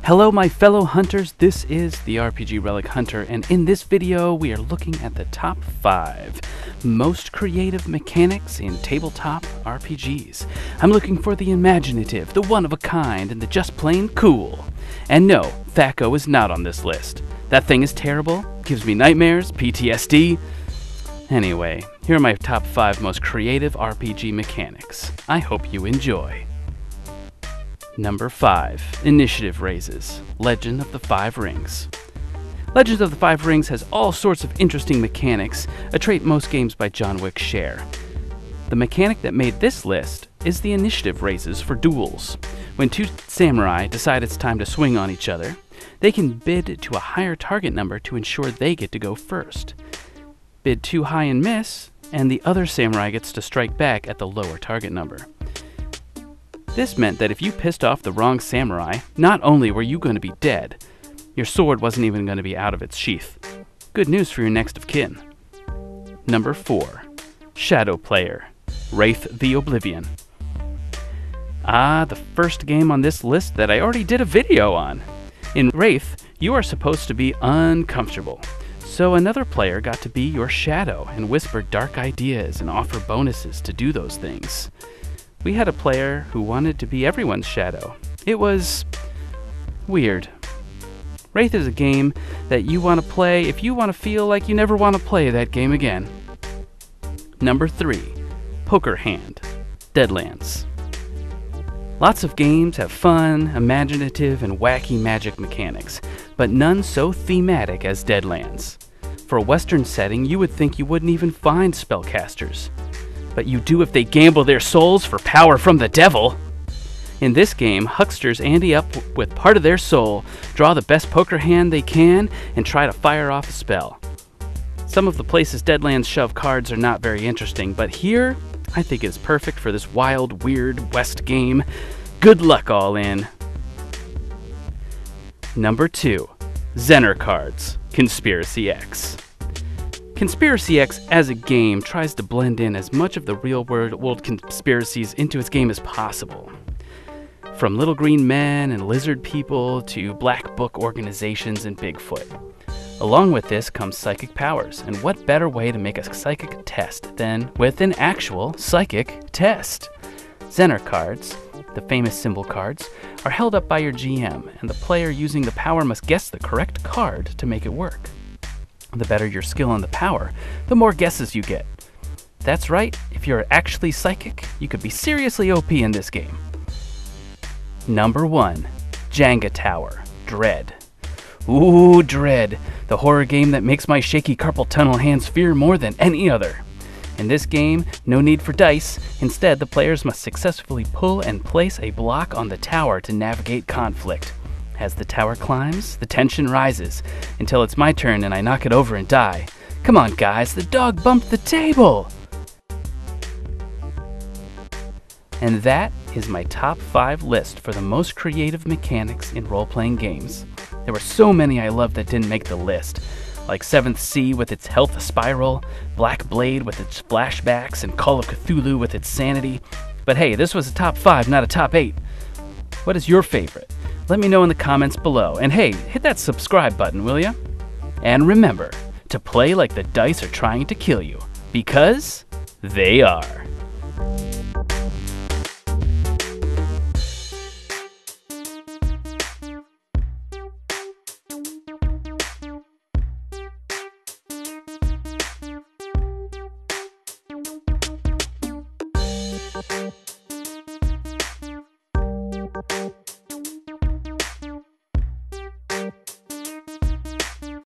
Hello my fellow hunters, this is the RPG Relic Hunter, and in this video we are looking at the top 5 most creative mechanics in tabletop RPGs. I'm looking for the imaginative, the one-of-a-kind, and the just plain cool. And no, THAC0 is not on this list. That thing is terrible, gives me nightmares, PTSD. Anyway, here are my top 5 most creative RPG mechanics. I hope you enjoy. Number 5. Initiative Raises. Legend of the Five Rings. Legends of the Five Rings has all sorts of interesting mechanics, a trait most games by John Wick share. The mechanic that made this list is the initiative raises for duels. When two samurai decide it's time to swing on each other, they can bid to a higher target number to ensure they get to go first. Bid too high and miss, and the other samurai gets to strike back at the lower target number. This meant that if you pissed off the wrong samurai, not only were you going to be dead, your sword wasn't even going to be out of its sheath. Good news for your next of kin. Number 4. Shadow Player. Wraith the Oblivion. The first game on this list that I already did a video on. In Wraith, you are supposed to be uncomfortable. So another player got to be your shadow and whisper dark ideas and offer bonuses to do those things. We had a player who wanted to be everyone's shadow. It was weird. Wraith is a game that you want to play if you want to feel like you never want to play that game again. Number 3. Poker Hand. Deadlands. Lots of games have fun, imaginative, and wacky magic mechanics, but none so thematic as Deadlands. For a Western setting, you would think you wouldn't even find spellcasters. But you do if they gamble their souls for power from the devil. In this game, hucksters ante up with part of their soul, draw the best poker hand they can, and try to fire off a spell. Some of the places Deadlands shove cards are not very interesting, but here, I think it's perfect for this wild, weird West game. Good luck all in. Number 2. Zener cards. Conspiracy X. Conspiracy X as a game tries to blend in as much of the real-world conspiracies into its game as possible. From little green men and lizard people to black book organizations and Bigfoot. Along with this comes psychic powers, and what better way to make a psychic test than with an actual psychic test? Zener cards, the famous symbol cards, are held up by your GM, and the player using the power must guess the correct card to make it work. The better your skill on the power, the more guesses you get. That's right, if you're actually psychic, you could be seriously OP in this game. Number 1. Jenga Tower. Dread. Ooh, Dread, the horror game that makes my shaky carpal tunnel hands fear more than any other. In this game, no need for dice. Instead, the players must successfully pull and place a block on the tower to navigate conflict. As the tower climbs, the tension rises, until it's my turn and I knock it over and die. Come on guys, the dog bumped the table! And that is my top 5 list for the most creative mechanics in role-playing games. There were so many I loved that didn't make the list, like 7th Sea with its health spiral, Black Blade with its flashbacks, and Call of Cthulhu with its sanity. But hey, this was a top 5, not a top 8. What is your favorite? Let me know in the comments below. And hey, hit that subscribe button, will ya? And remember, to play like the dice are trying to kill you, because they are.